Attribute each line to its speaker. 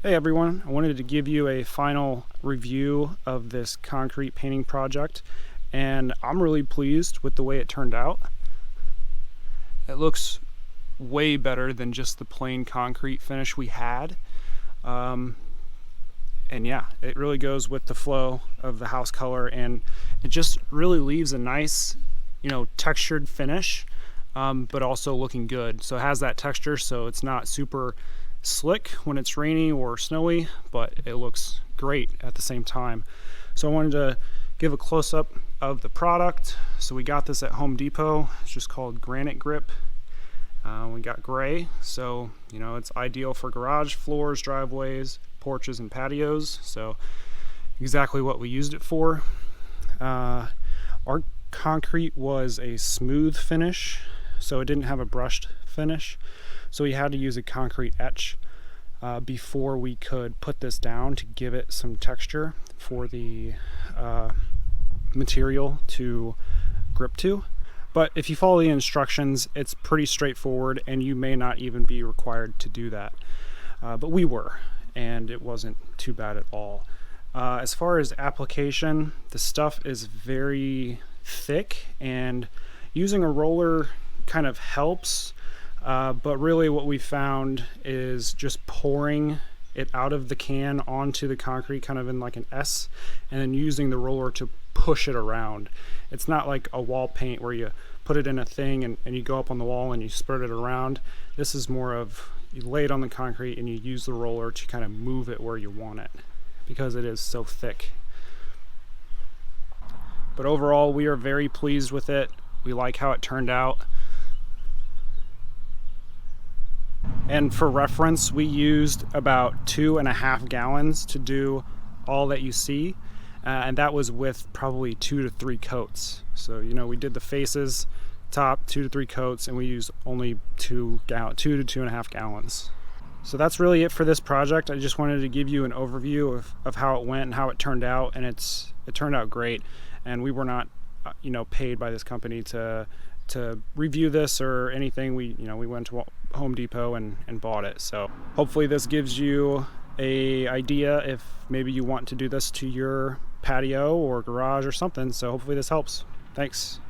Speaker 1: Hey everyone, I wanted to give you a final review of this concrete painting project, and I'm really pleased with the way it turned out. It looks way better than just the plain concrete finish we had. And yeah, it really goes with the flow of the house color, and it just really leaves a nice, textured finish, but also looking good. So it has that texture, so it's not super slick when it's rainy or snowy, but it looks great at the same time. So I wanted to give a close-up of the product. So we got this at Home Depot. It's just called Granite Grip. We got gray, so it's ideal for garage floors, driveways, porches, and patios. So exactly what we used it for. Our concrete was a smooth finish, so it didn't have a brushed finish. So we had to use a concrete etch before we could put this down to give it some texture for the material to grip to. But if you follow the instructions, it's pretty straightforward, and you may not even be required to do that. But we were, and it wasn't too bad at all. As far as application, the stuff is very thick, and using a roller kind of helps. But really what we found is just pouring it out of the can onto the concrete kind of in like an S, and then using the roller to push it around. It's not like a wall paint where you put it in a thing and you go up on the wall and you spread it around. This is more of you lay it on the concrete and you use the roller to kind of move it where you want it because it is so thick. But overall, we are very pleased with it. We like how it turned out. And for reference, we used about 2.5 gallons to do all that you see, and that was with probably 2 to 3 coats. So we did the faces, top 2 to 3 coats, and we used only 2 to 2.5 gallons. So that's really it for this project. I just wanted to give you an overview of how it went and how it turned out, and it turned out great. And we were not paid by this company to review this or anything. We went to Home Depot and bought it. So hopefully this gives you a idea if maybe you want to do this to your patio or garage or something. So hopefully this helps. Thanks.